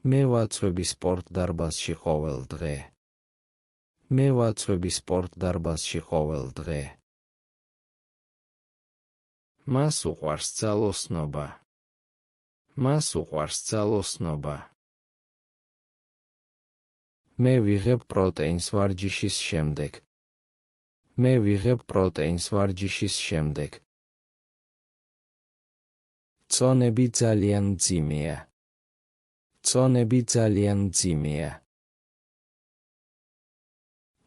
მე ვაცვები სპორტ დარბაზში ყოველ დღე. მე ვაცვები სპორტ დარბაზში ყოველ დღე. მას უყვარს ძალოსნობა. მას უყვარს ძალოსნობა. მე ვიღებ პროტეინს ვარჯიშის შემდეგ. მე ვიღებ პროტეინს ვარჯიშის შემდეგ. წონები ძალიან მძიმეა. წონები ძალიან მძიმეა.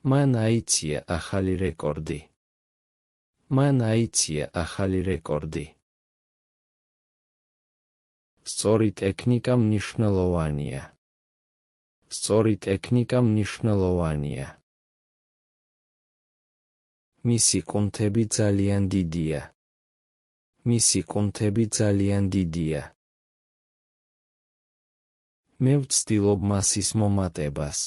მან აიცია ახალი რეკორდი. მან აიცია ახალი რეკორდი. სწორი ტექნიკა მნიშვნელოვანია. სწორი ტექნიკა მნიშვნელოვანია. მისი კუნთები ძალიან დიდია. მისი კუნთები ძალიან დიდია. მე ვცდილობ მასის მომატებას.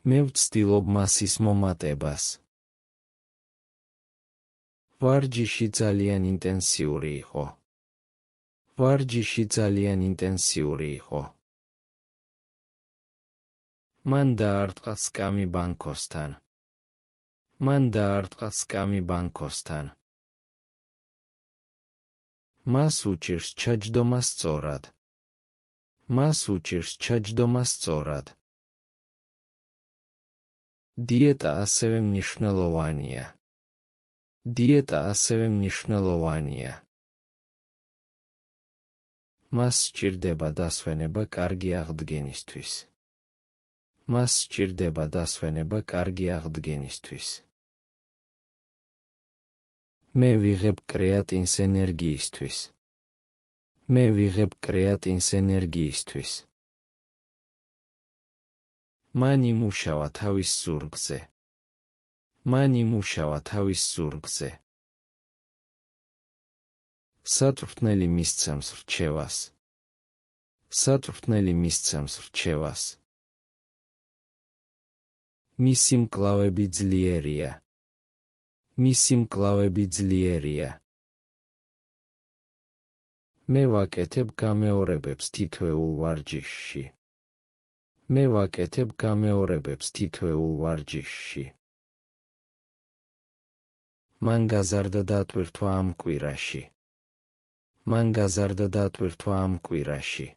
მე ვცდილობ მასის მომატებას. ვარჯიში ძალიან ინტენსიური იყო. ვარჯიში ძალიან ინტენსიური იყო. მან დაარტყა სკამი ბანკოსთან. მან დაარტყა სკამი ბანკოსთან. მას უჭირს ჩაჯდომა სწორად. მას უჭირს ჩაჯდომა სწორად. დიეტა ასევე მნიშვნელოვანია. დიეტა ასევე მნიშვნელოვანია. მას სჭირდება დასვენება კარგი აღდგენისთვის. მას სჭირდება დასვენება კარგი აღდგენისთვის. მე ვიღებ კრეატინს ენერგიისთვის. მე ვიღებ კრეატინს ენერგიისთვის. მან იმუშავა თავის ზურგზე. მან იმუშავა თავის ზურგზე. სათვრთნელი მისცემს რჩევას. სათვრთნელი მისცემს რჩევას. მისი მკლავები ძლიერია. მისი მკლავები ძლიერია. მე ვაკეთებ გამეორებებს თითოეულ ვარჯიშში. მე ვაკეთებ გამეორებებს თითოეულ ვარჯიშში. მან გაზარდა დატვირთვა ამ კვირაში. მან გაზარდა დატვირთვა ამ კვირაში.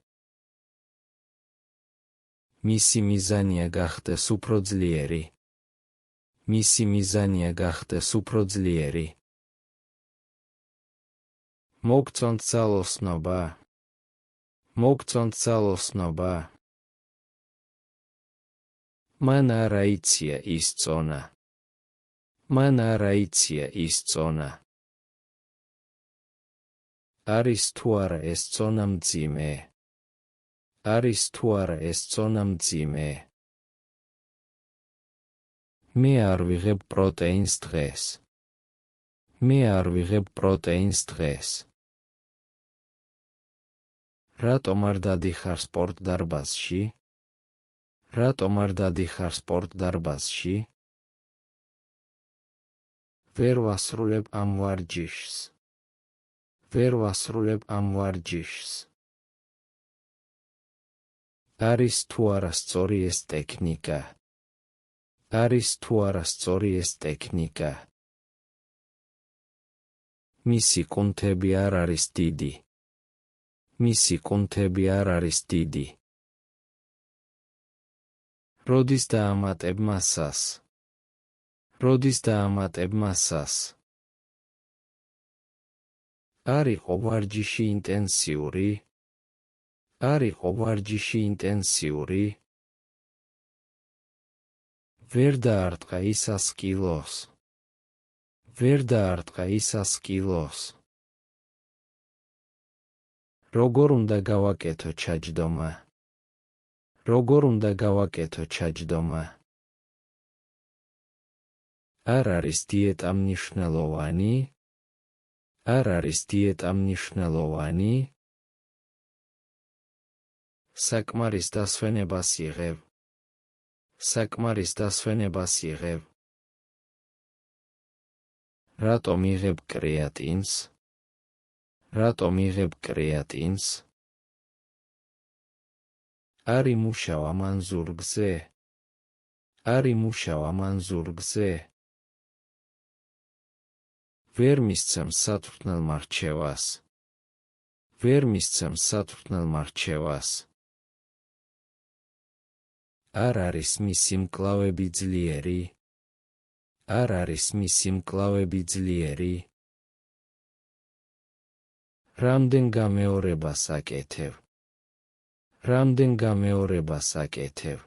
მისი მიზანია გახდეს უფრო ძლიერი. მისი მიზანია გახდეს უფრო ძლიერი. მოგწონთ ძალოსნობა. მოგწონთ ძალოსნობა. მან არ აიცია ის წონა. მან არ აიცია ის წონა. არის თუ არა ეს წონა მძიმე. არის თუ არა ეს წონა მძიმე. მე არ ვიღებ პროტეინს დღეს. მე არ ვიღებ პროტეინს დღეს. რატომ არ დადიხარ სპორტ დარბაზში? რატომ არ დადიხარ სპორტ დარბაზში? ვერ ვასრულებ ამ ვარჯიშს. ვერ ვასრულებ ამ ვარჯიშს. არის თუ არა სწორი ეს ტექნიკა. არის თუ არა სწორი ეს ტექნიკა. მისი კუნთები არ არის დიდი. მისი კუნთები არ არის დიდი. როდის დაამატებ მასას? როდის დაამატებ მასას? არ იყო ვარჯიში ინტენსიური? არ იყო ვარჯიში ინტენსიური? ვერ დაარტყა ის 100 კილოს. ვერ დაარტყა ის 100 კილოს. როგორ უნდა გავაკეთო ჩაჯდომა? როგორ უნდა გავაკეთო ჩაჯდომა? არ არის დიეტა მნიშვნელოვანი? არ არის დიეტა მნიშვნელოვანი? საკმარის დასვენებას იღებ. საკმარის დასვენებას იღებ. რატომ იღებ კრეატინს? რატომ იღებ კრეატინს? არ იმუშავა მან ზურგზე. არ იმუშავა მან ზურგზე. ვერ მისცემ სათვრთნელმა რჩევას. ვერ მისცემ სათვრთნელმა რჩევას. არ არის მისი მკლავები ძლიერი. არ არის მისი მკლავები ძლიერი. რამდენ გამეორებას აკეთებ. რამდენ გამეორებას აკეთებ.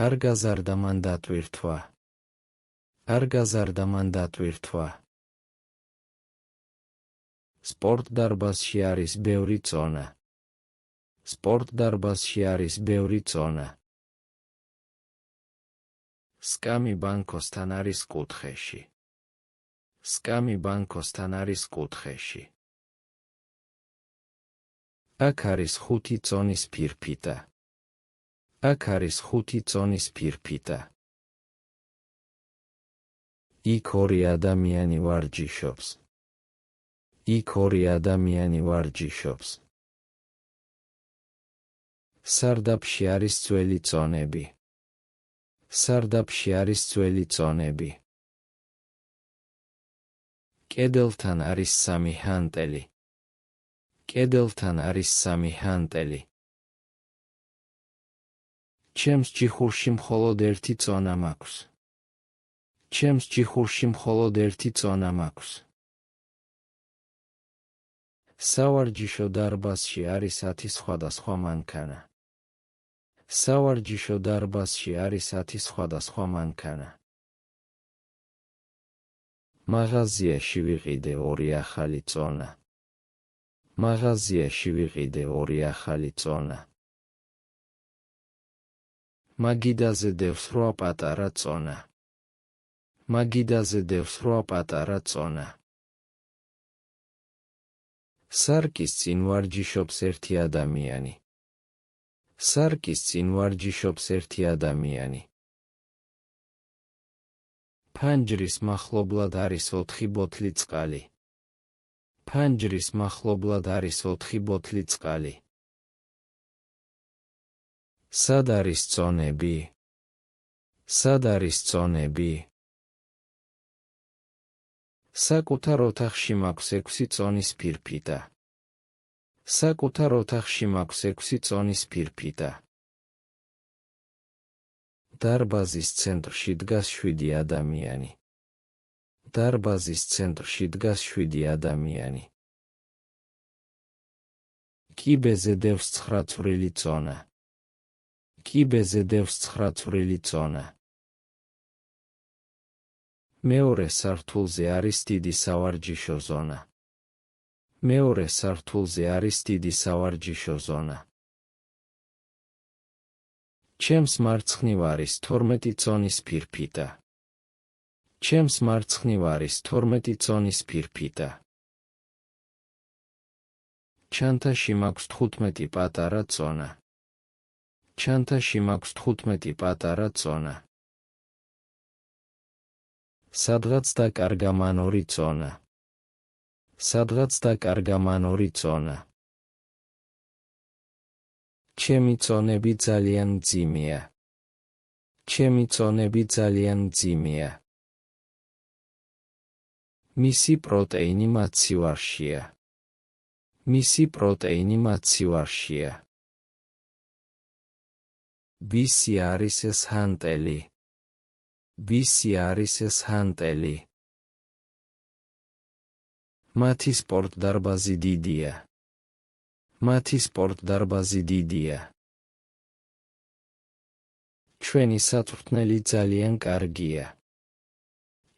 არ გაზარდა მან დატვირთვა. არ გაზარდა მან დატვირთვა. სპორტდარბაზში არის ბევრი წონა. სპორტდარბაზში არის ბევრი წონა. სკამი ბანკოსთან არის კუთხეში. სკამი ბანკოსთან არის კუთხეში. აქ არის 5 წონის ფირფიტა. აქ არის 5 წონის ფირფიტა. იქ ორი ადამიანი ვარჯიშობს. იქ ორი ადამიანი ვარჯიშობს. სარდაფში არის ძველი წონები. სარდაფში არის ძველი წონები. კედელთან არის 3 ჰანტელი. კედელთან არის 3 ჰანტელი. ჩემს ჯიხურში მხოლოდ 1 წონა მაქვს. ჩემს ჯიხურში მხოლოდ 1 წონა მაქვს. სავარჯიშო დარბაზში არის 10 სხვადასხვა მანქანა. სავარჯიშო დარბაზში არის 10 სხვადასხვა მანქანა. მაღაზიაში ვიყიდე 2 ახალი წონა. მაღაზიაში ვიყიდე 2 ახალი წონა. მაგიდაზე დევს 8 პატარა წონა. მაგიდაზე დევს 8 პატარა წონა. სარკის წინ ვარჯიშობს 1 ადამიანი. სარკის წინ ვარჯიშობს 1 ადამიანი. ფანჯრის მახლობლად არის 4 ბოთლი წყალი. ფანჯრის მახლობლად არის 4 ბოთლი წყალი. სად არის წონები? სად არის წონები? საკუთარ ოთახში მაქვს 6 წონის ფირფიტა. საკუთარ ოთახში მაქვს 6 წონის ფირფიტა. დარბაზის ცენტრში დგას 7 ადამიანი. დარბაზის ცენტრში დგას 7 ადამიანი. კიბეზე დევს 9 წვრილი წონა. კიბეზე დევს 9 წვრილი წონა. მეორე სართულზე არის დიდი სავარჯიშო ზონა. მეორე სართულზე არის დიდი სავარჯიშო ზონა. ჩემს მარცხნივ არის 12 წონის ფირფიტა. ჩემს მარცხნივ არის 12 წონის ფირფიტა. ჩანთაში მაქვს 15 პატარა წონა. ჩანთაში მაქვს 15 პატარა წონა. სადღაც დაკარგა მან 2 წონა. სადღაც დაკარგა მან 2 წონა. ჩემი წონები ძალიან მძიმეა. ჩემი წონები ძალიან მძიმეა. მისი პროტეინი მაცივარშია. მისი პროტეინი მაცივარშია. ვისი არის ეს ჰანტელი? ვისი არის ეს ჰანტელი? მათი სპორტდარბაზი დიდია. მათი სპორტდარბაზი დიდია. ჩვენი სათვრთნელი ძალიან კარგია.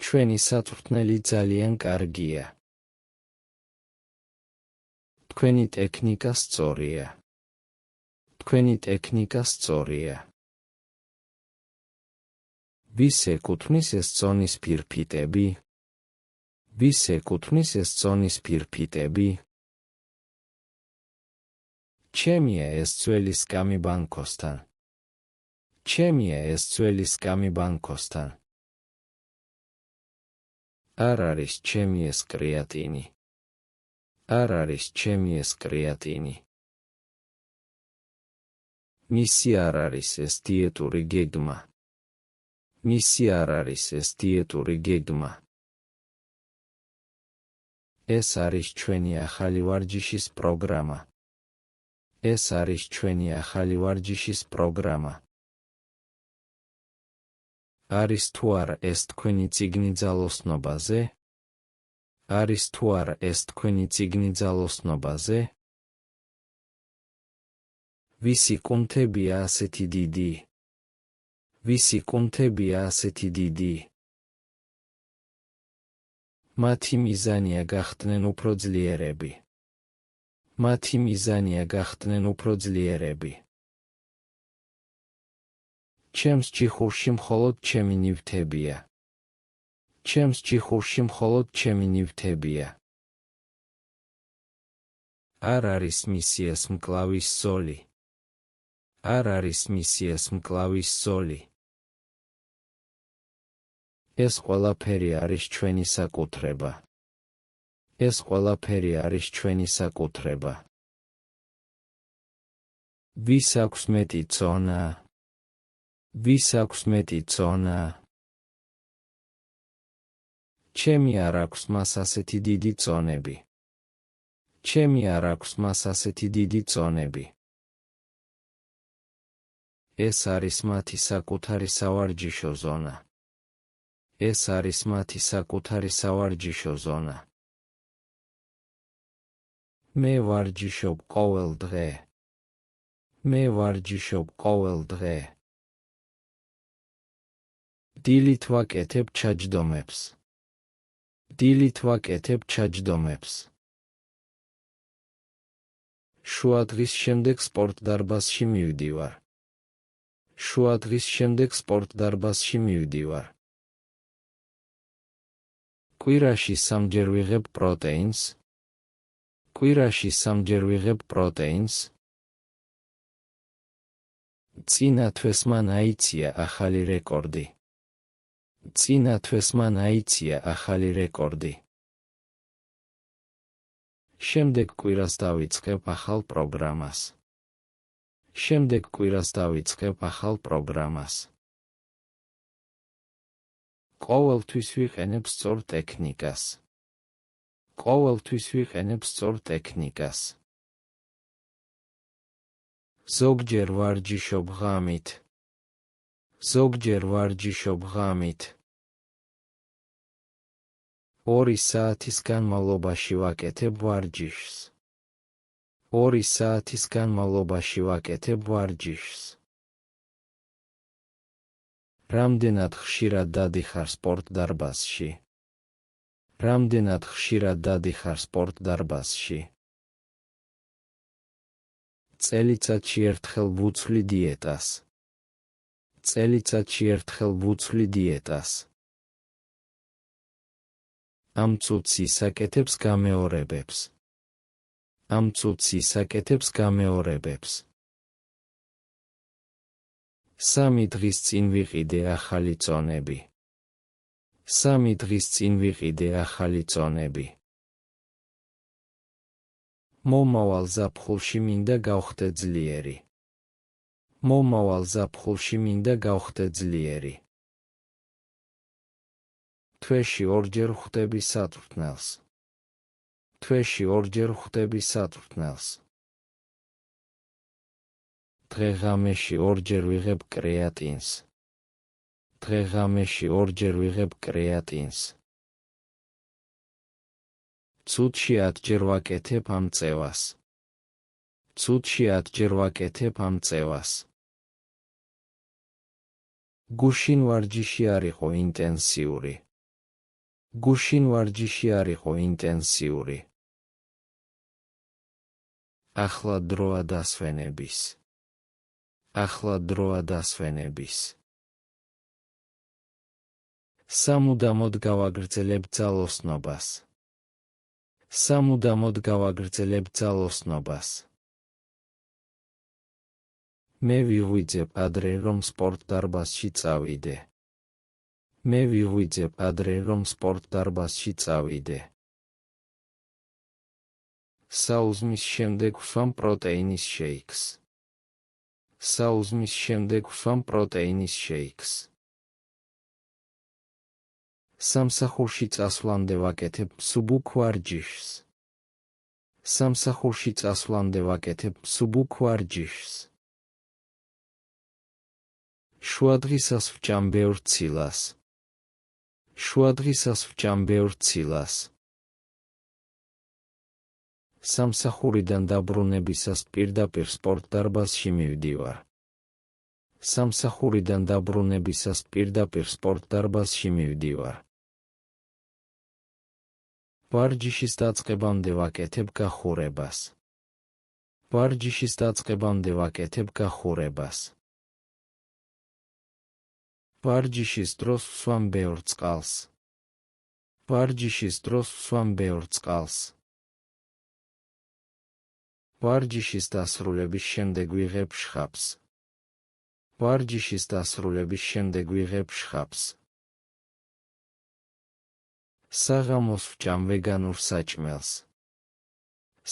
ჩვენი სათვრთნელი ძალიან კარგია. თქვენი ტექნიკა სწორია. თქვენი ტექნიკა სწორია. ვის ეკუთვნის ეს წონის ფირფიტები? ვის ეკუთვნის ეს წონის ფირფიტები? ჩემია ეს ძველი სკამი ბანკოსთან. ჩემია ეს ძველი სკამი ბანკოსთან. არ არის ჩემი ეს კრეატინი. არ არის ჩემი ეს კრეატინი. მისი არ არის ეს დიეტური გეგმა. მისი არ არის ეს დიეტური გეგმა. ეს არის ჩვენი ახალი ვარჯიშის პროგრამა. ეს არის ჩვენი ახალი ვარჯიშის პროგრამა. არის თუ არა ეს თქვენი წიგნი ძალოსნობაზე? არის თუ არა ეს თქვენი წიგნი ძალოსნობაზე? ვისი კუნთებია ასეთი დიდი? ვისი კუნთებია ასეთი დიდი? მათი მიზანია გახდნენ უფრო ძლიერები. მათი მიზანია გახდნენ უფრო ძლიერები. ჩემს ჭიხურში მხოლოდ ჩემი ნივთებია. ჩემს ჭიხურში მხოლოდ ჩემი ნივთებია. არ არის მისი ეს მკლავის ზოლი. არ არის მისი ეს მკლავის ზოლი. ეს ყველაფერი არის ჩვენი საკუთრება. ეს ყველაფერი არის ჩვენი საკუთრება. ვის აქვს მეტი წონა? ვის აქვს მეტი წონა? ჩემი არ აქვს მას ასეთი დიდი წონები. ჩემი არ აქვს მას ასეთი დიდი წონები. ეს არის მათი საკუთარი სავარჯიშო ზონა. ეს არის მათი საკუთარი სავარჯიშო ზონა. მე ვარჯიშობ ყოველ დღე. მე ვარჯიშობ ყოველ დღე. დილით ვაკეთებ ჩაჯდომებს. დილით ვაკეთებ ჩაჯდომებს. შუადღის შემდეგ სპორტდარბაზში მივდივარ. შუადღის შემდეგ სპორტდარბაზში მივდივარ. კვირაში სამჯერ ვიღებ პროტეინს. კვირაში სამჯერ ვიღებ პროტეინს. წინა თვეს მან აიცია ახალი რეკორდი. წინა თვეს მან აიცია ახალი რეკორდი. შემდეგ კვირას დავიწყებ ახალ პროგრამას. შემდეგ კვირას დავიწყებ ახალ პროგრამას. ყოველთვის ვიყენებ სწორ ტექნიკას. ყოველთვის ვიყენებ სწორ ტექნიკას. ზოგჯერ ვარჯიშობ ღამით. ზოგჯერ ვარჯიშობ ღამით. 2 საათის განმავლობაში ვაკეთებ ვარჯიშს. 2 საათის განმავლობაში ვაკეთებ ვარჯიშს. რამდენად ხშირად დადიხარ სპორტდარბაზში? რამდენად ხშირად დადიხარ სპორტდარბაზში? წელიწადში ერთხელ ვუცვლი დიეტას. წელიწადში ერთხელ ვუცვლი დიეტას. ამ წუთს ისაკეთებს გამეორებებს. ამ წუთს ისაკეთებს გამეორებებს. 3 დღის წინ ვიყიდე ახალი წონები. 3 დღის წინ ვიყიდე ახალი წონები. მომავალ ზაფხულში მინდა გავხდე ძლიერი. მომავალ ზაფხულში მინდა გავხდე ძლიერი. თვეში 2ჯერ ხვდები სათვრთნელს. თვეში 2ჯერ ხვდები სათვრთნელს. დღე-ღამეში 2ჯერ ვიღებ კრეატინს. დღე-ღამეში 2ჯერ ვიღებ კრეატინს. წუთში 10ჯერ ვაკეთებ ამ წევას. წუთში 10ჯერ ვაკეთებ ამ წევას. გუშინ ვარჯიში არ იყო ინტენსიური. გუშინ ვარჯიში არ იყო ინტენსიური. ახლა დროა დასვენების. ახლა დროა დასვენების. სამუდამოდ გავაგრძელებ ძალოსნობას. სამუდამოდ გავაგრძელებ ძალოსნობას. მე ვიღვიძებ ადრე რომ სპორტდარბაზში წავიდე. მე ვიღვიძებ ადრე რომ სპორტდარბაზში წავიდე. საუზმის შემდეგ ვსვამ პროტეინის შეიქს. საუზმის შემდეგ ვსვამ პროტეინის შეიქს. სამსახურში წასვლამდე ვაკეთებ მსუბუქ ვარჯიშს. სამსახურში წასვლამდე ვაკეთებ მსუბუქ ვარჯიშს. შუადღისას ვჭამ ბევრ ცილას. შუადღისას ვჭამ ბევრ ცილას. სამსახურიდან დაბრუნებისას პირდაპირ სპორტ დარბაზში მივდივარ. სამსახურიდან დაბრუნებისას პირდაპირ სპორტ დარბაზში მივდივარ. ვარჯიშის დაწყებამდე ვაკეთებ გახურებას. ვარჯიშის დაწყებამდე ვაკეთებ გახურებას. ვარჯიშის დროს ვსვამ ბევრ წყალს. ვარჯიშის დროს ვსვამ ბევრ წყალს. ვარჯიშის დასრულების შემდეგ ვიღებ შხაპს. ვარჯიშის დასრულების შემდეგ ვიღებ შხაპს. საღამოს ვჭამ ვეგანურ საჭმელს.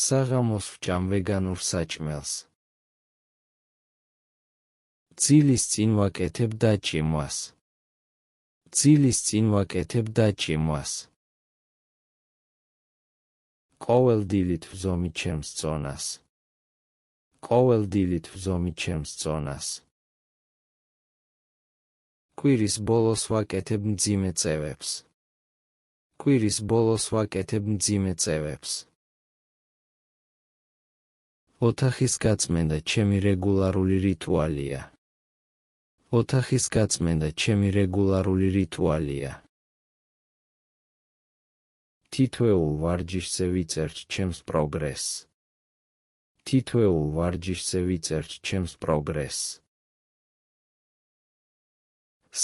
საღამოს ვჭამ ვეგანურ საჭმელს. ძილის წინ ვაკეთებ დაჭიმვას. ძილის წინ ვაკეთებ დაჭიმვას. ყოველ დილით ვზომი ჩემს წონას. ყოველ დილით ვზომი ჩემს წონას. კვირის ბოლოს ვაკეთებ მძიმე წევებს. კვირის ბოლოს ვაკეთებ მძიმე წევებს. ოთახის გაწმენდა ჩემი რეგულარული რიტუალია. ოთახის გაწმენდა ჩემი რეგულარული რიტუალია. თითოეულ ვარჯიშზე ვიწერთ ჩემს პროგრესს. თითოეულ ვარჯიშზე ვიწერთ ჩემს პროგრესს.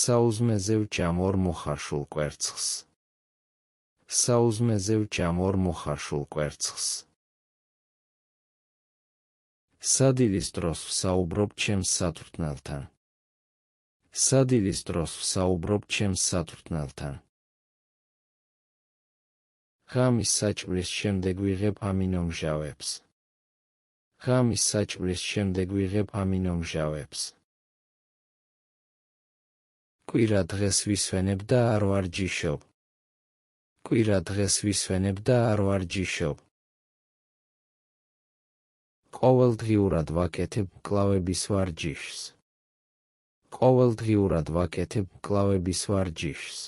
საუზმეზე ვჭამ ორ მოხარშულ კვერცხს. საუზმეზე ვჭამ ორ მოხარშულ კვერცხს. სადილის დროს ვსაუბრობ ჩემს სათვრთნელთან. სადილის დროს ვსაუბრობ ჩემს სათვრთნელთან. ღამის საჭმლის შემდეგ ვიღებ ამინომჟავებს. ღამის საჭმლის შემდეგ ვიღებ ამინომჟავებს. კვირა დღეს ვისვენებ და არ ვარჯიშობ. კვირა დღეს ვისვენებ და არ ვარჯიშობ. ყოველდღიურად ვაკეთებ მკლავების ვარჯიშს. ყოველდღიურად ვაკეთებ მკლავების ვარჯიშს.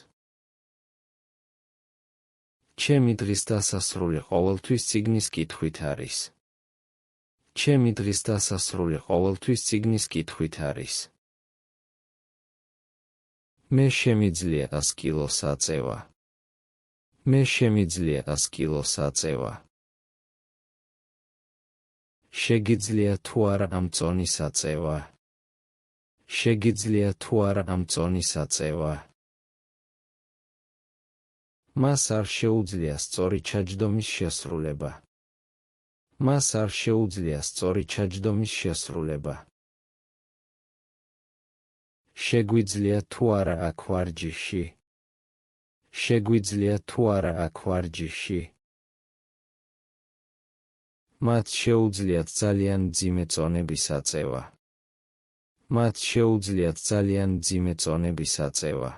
ჩემი დღის დასასრული ყოველთვის წიგნის კითხვით არის. ჩემი დღის დასასრული ყოველთვის წიგნის კითხვით არის. მე შემიძლია 100 კილოს აწევა. მე შემიძლია 100 კილოს აწევა. შეგიძლია თუ არა ამ წონის აწევა. შეგიძლია თუ არა ამ წონის აწევა. მას არ შეუძლია სწორი ჩაჯდომის შესრულება. მას არ შეუძლია სწორი ჩაჯდომის შესრულება. შეგვიძლია თუ არა აქ ვარჯიში. შეგვიძლია თუ არა აქ ვარჯიში. მათ შეუძლიათ ძალიან მძიმე წონების აწევა. მათ შეუძლიათ ძალიან მძიმე წონების აწევა.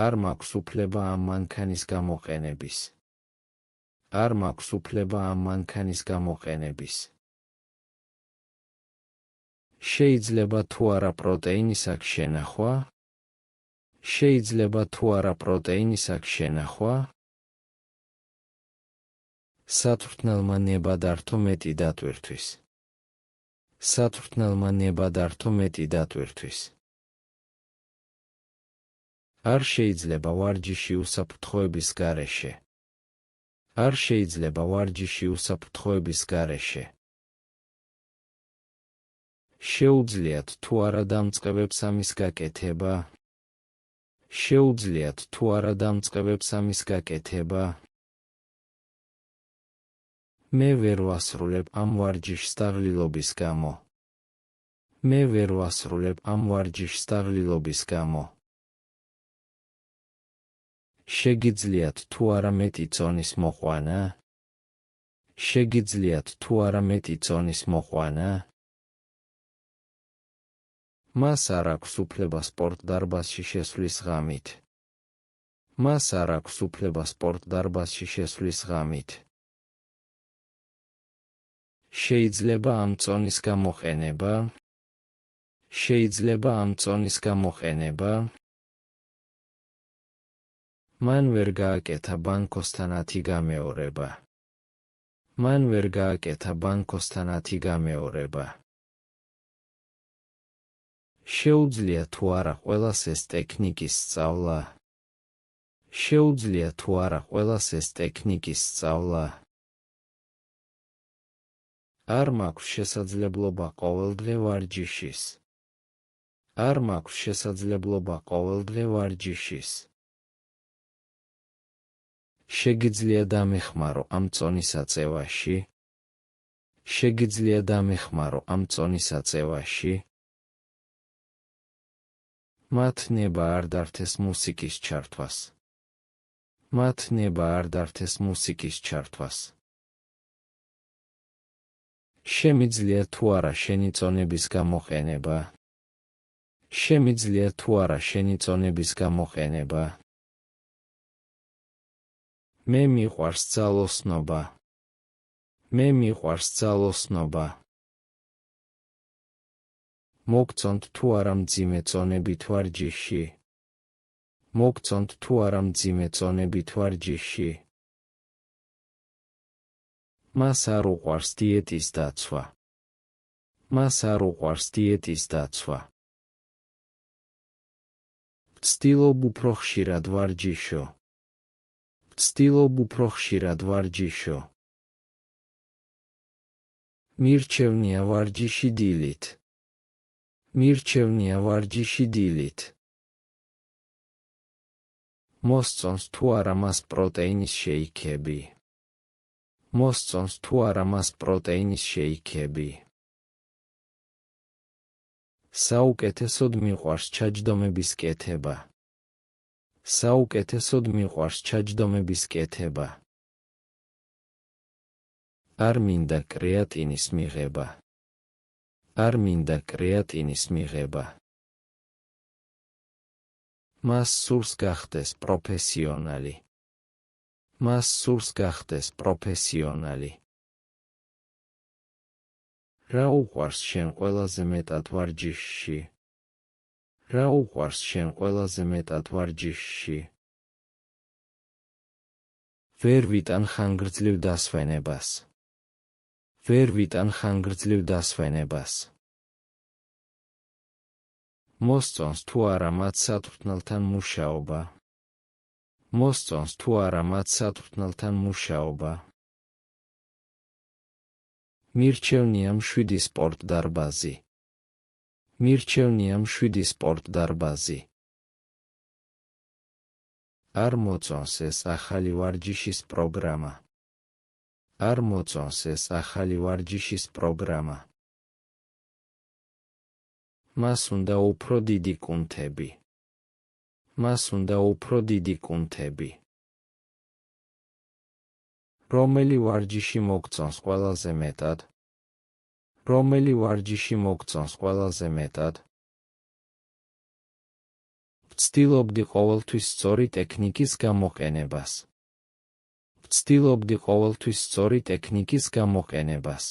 არ მაქვს უფლება ამ მანქანის გამოყენების. არ მაქვს უფლება ამ მანქანის გამოყენების. შეიძლება თუ არა პროტეინის აქ შენახვა? შეიძლება თუ არა პროტეინის აქ შენახვა? სათვრთნელმა ნებადართო მეტი დატვირთვის. სათვრთნელმა ნებადართო მეტი დატვირთვის. არ შეიძლება ვარჯიში უსაფრთხოების გარეშე. არ შეიძლება ვარჯიში უსაფრთხოების გარეშე. შეუძლიათ თუ არა დამწყებებს ამის გაკეთება? შეუძლიათ თუ არა დამწყებებს ამის გაკეთება? მე ვერ ვასრულებ ამ ვარჯიშს დაღლილობის გამო. მე ვერ ვასრულებ ამ ვარჯიშს დაღლილობის გამო. შეგიძლიათ თუ არა მეტი წონის მოყვანა? შეგიძლიათ თუ არა მეტი წონის მოყვანა? მას არ აქვს უფლება სპორტდარბაზში შესვლის ღამით. მას არ აქვს უფლება სპორტდარბაზში შესვლის ღამით. შეიძლება ამ წონის გამოყენება? შეიძლება ამ წონის გამოყენება? მან ვერ გააკეთა ბანკოსთან 10 გამეორება. მან ვერ გააკეთა ბანკოსთან 10 გამეორება. შეუძლია თუ არა ყველას ეს ტექნიკის სწავლა? შეუძლია თუ არა ყველას ეს ტექნიკის სწავლა? არ მაქვს შესაძლებლობა ყოველდღე ვარჯიშის. არ მაქვს შესაძლებლობა ყოველდღე ვარჯიშის. შეგიძლია დამეხმარო ამ წონის აწევაში? შეგიძლია დამეხმარო ამ წონის აწევაში? მათ ნება არ დართეს მუსიკის ჩართვას. მათ ნება არ დართეს მუსიკის ჩართვას. შემიძლია თუ არა შენი წონების გამოყენება? შემიძლია თუ არა შენი წონების გამოყენება? მე მიყვარს ძალოსნობა. მე მიყვარს ძალოსნობა. მოგწონთ თუ არა მძიმე წონებით ვარჯიში? მოგწონთ თუ არა მძიმე წონებით ვარჯიში? მას არ უყვარს დიეტის დაცვა. მას არ უყვარს დიეტის დაცვა. ვცდილობ უფრო ხშირად ვარჯიშო. ვცდილობ უფრო ხშირად ვარჯიშო. მირჩევნია ვარჯიში დილით. მირჩევნია ვარჯიში დილით. მოსწონს თუ არა მას პროტეინის შეიქები. მოსწონს თუ არა მას პროტეინის შეიქები. საუკეთესოდ მიყვარს ჩაჯდომების კეთება. საუკეთესოდ მიყვარს ჩაჯდომების კეთება. არ მინდა კრეატინის მიღება. არ მინდა კრეატინის მიღება. მას სურს გახდეს პროფესიონალი. მას სურს გახდეს პროფესიონალი. რა უყვარს შენ ყველაზე მეტად ვარჯიშში? რა უყვარს შენ ყველაზე მეტად ვარჯიშში? ვერ ვიტან ხანგრძლივ დასვენებას. ვერ ვიტან ხანგრძლივ დასვენებას. მოსწონს თუ არა მათ სათვრთნელთან მუშაობა. მოსწონს თუ არა მათ სათვრთნელთან მუშაობა. მირჩევნია მშვიდი სპორტდარბაზი. მირჩევნია მშვიდი სპორტდარბაზი. არ მოწონს ეს ახალი ვარჯიშის პროგრამა. არ მოწონს ეს ახალი ვარჯიშის პროგრამა. მას უნდა უფრო დიდი კუნთები. მას უნდა უფრო დიდი კუნთები. რომელი ვარჯიში მოგწონს ყველაზე მეტად? რომელი ვარჯიში მოგწონს ყველაზე მეტად? ვცდილობდი ყოველთვის სწორი ტექნიკის გამოყენებას. ვცდილობდი ყოველთვის სწორი ტექნიკის გამოყენებას.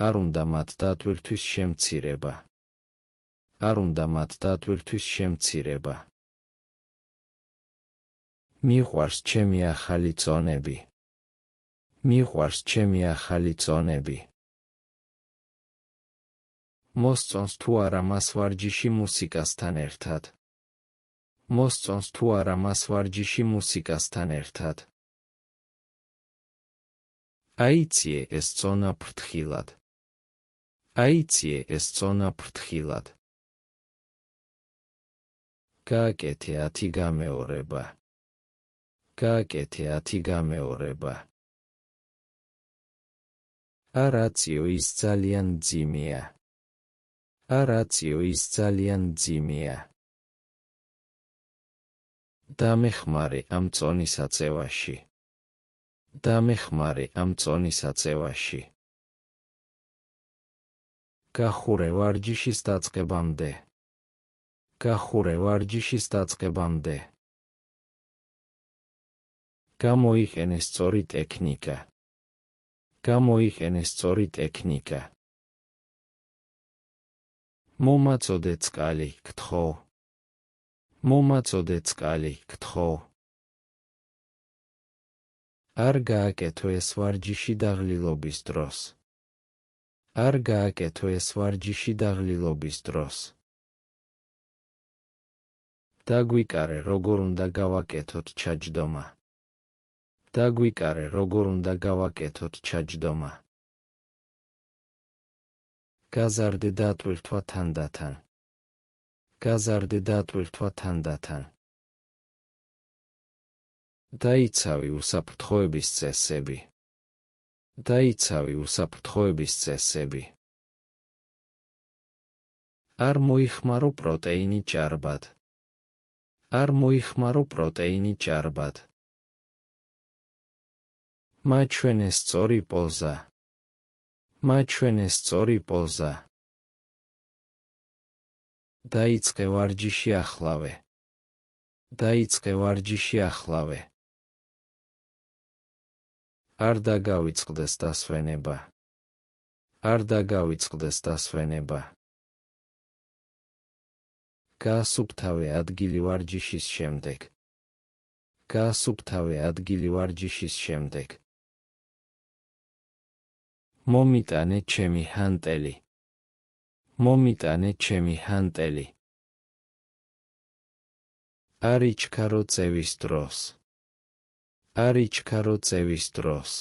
არ უნდა მათ დატვირთვის შემცირება. არ უნდა მათ დატვირთვის შემცირება. მიყვარს ჩემი ახალი წონები. მიყვარს ჩემი ახალი წონები. მოსწონს თუ არა მას ვარჯიში მუსიკასთან ერთად. მოსწონს თუ არა მას ვარჯიში მუსიკასთან ერთად. აიციე ეს წონა ფრთხილად. აიციე ეს წონა ფრთხილად. გააკეთე 10 გამეორება. გააკეთე 10 გამეორება. არაციო ის ძალიან მძიმეა. არაციო ის ძალიან მძიმეა. დამეხმარე ამ წონის აწევაში. დამეხმარე ამ წონის აწევაში. გახურე ვარჯიშის დაწყებამდე. გახურე ვარჯიშის დაწყებამდე. გამოიყენე სწორი ტექნიკა. გამოიყენე სწორი ტექნიკა. მომაწოდე წყალი, გთხოვ. მომაწოდე წყალი, გთხოვ. არ გააკეთო ეს ვარჯიში დაღლილობის დროს. არ გააკეთო ეს ვარჯიში დაღლილობის დროს. დაგვიკარე როგორ უნდა გავაკეთოთ ჩაჯდომა. დაგვიკარე როგორ უნდა გავაკეთოთ ჩაჯდომა. გაზარდე დატვირთვა თანდათან. გაზარდე დატვირთვა თანდათან. დაიცავი უსაფრთხოების წესები. დაიცავი უსაფრთხოების წესები. არ მოიხმარო პროტეინი ჭარბად. არ მოიხმარო პროტეინი ჭარბად. მაჩვენე სწორი პოზა. მაჩვენე სწორი პოზა. დაიწყე ვარჯიში ახლავე. დაიწყე ვარჯიში ახლავე. არ დაგავიწყდეს დასვენება. არ დაგავიწყდეს დასვენება. გაასუფთავე ადგილი ვარჯიშის შემდეგ. გაასუფთავე ადგილი ვარჯიშის შემდეგ. მომიტანე ჩემი ჰანტელი. მომიტანე ჩემი ჰანტელი. არ იჩქარო წევის დროს. არ იჩქარო წევის დროს.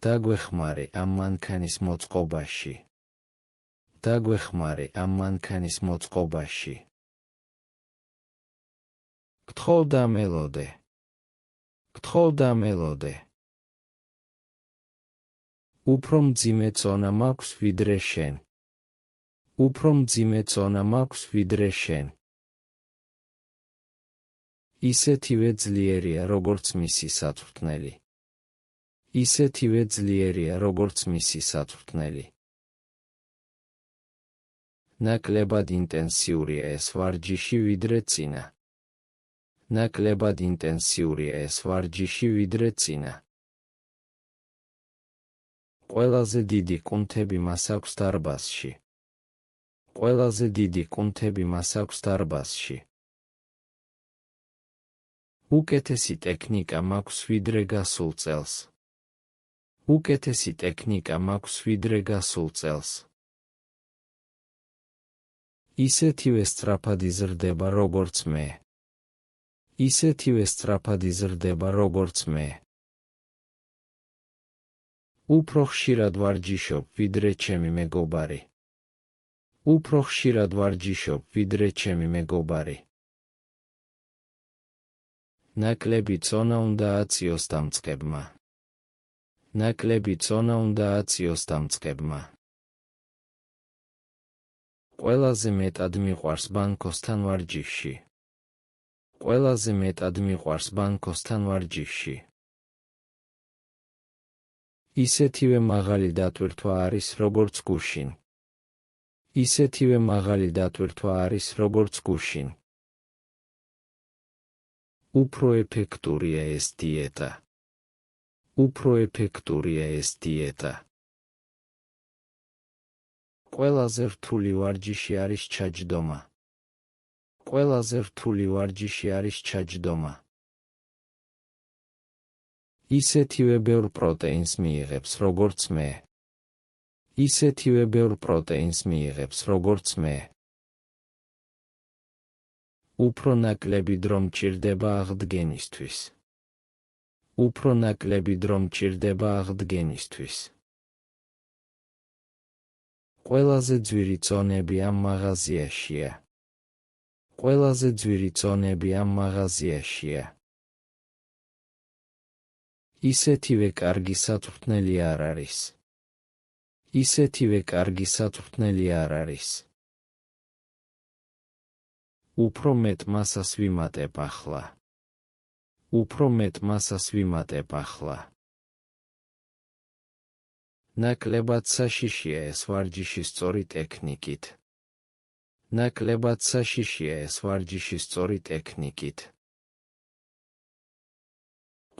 დაგვეხმარე ამ მანქანის მოწყობაში. დაგვეხმარე ამ მანქანის მოწყობაში. გთხოვ დამელოდე. გთხოვ დამელოდე. უფრო მძიმე წონა მაქვს ვიდრე შენ. უფრო მძიმე წონა მაქვს ვიდრე შენ. ისეთივე ძლიერია როგორც მისი სათვრთნელი. ისეთივე ძლიერია როგორც მისი სათვრთნელი. ნაკლებად ინტენსიურია ეს ვარჯიში ვიდრე წინა. ნაკლებად ინტენსიურია ეს ვარჯიში ვიდრე წინა. ყველაზე დიდი კუნთები მას აქვს დარბაზში. ყველაზე დიდი კუნთები მას აქვს დარბაზში. უკეთესი ტექნიკა მაქვს ვიდრე გასულ წელს. უკეთესი ტექნიკა მაქვს ვიდრე გასულ წელს. ისეთივე სწრაფად იზრდება როგორც მე. ისეთივე სწრაფად იზრდება როგორც მე. უფრო ხშირად ვარჯიშობ ვიდრე ჩემი მეგობარი. უფრო ხშირად ვარჯიშობ ვიდრე ჩემი მეგობარი. ნაკლები წონა უნდა აწიოს დამწყებმა. ნაკლები წონა უნდა აწიოს დამწყებმა. ყველაზე მეტად მიყვარს ბანკოსთან ვარჯიში. ყველაზე მეტად მიყვარს ბანკოსთან ვარჯიში. ისეთივე მაღალი დატვირთვა არის როგორც გუშინ. ისეთივე მაღალი დატვირთვა არის როგორც გუშინ. უფრო ეფექტურია ეს დიეტა. უფრო ეფექტურია ეს დიეტა. ყველაზე რთული ვარჯიში არის ჩაჯდომა. ყველაზე რთული ვარჯიში არის ჩაჯდომა. ისეთივე ბევრ პროტეინს მიიღებს როგორც მე. ისეთივე ბევრ პროტეინს მიიღებს როგორც მე. უფრო ნაკლები დრო მჭირდება აღდგენისთვის. უფრო ნაკლები დრო მჭირდება აღდგენისთვის. ყველაზე ძვირი წონები ამ მაღაზიაშია. ყველაზე ძვირი წონები ამ მაღაზიაშია. ისეთივე კარგი სათვრთნელი არ არის. ისეთივე კარგი სათვრთნელი არ არის. უფრო მეტ მასას ვიმატებ ახლა. უფრო მეტ მასას ვიმატებ ახლა. ნაკლებად საშიშია ეს ვარჯიში სწორი ტექნიკით. ნაკლებად საშიშია ეს ვარჯიში სწორი ტექნიკით.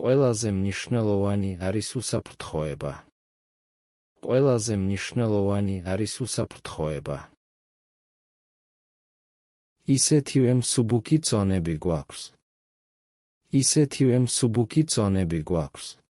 ყველაზე მნიშვნელოვანი არის უსაფრთხოება. ყველაზე მნიშვნელოვანი არის უსაფრთხოება. ისეთივე მსუბუქი წონები გვაქვს. ისეთივე მსუბუქი წონები გვაქვს.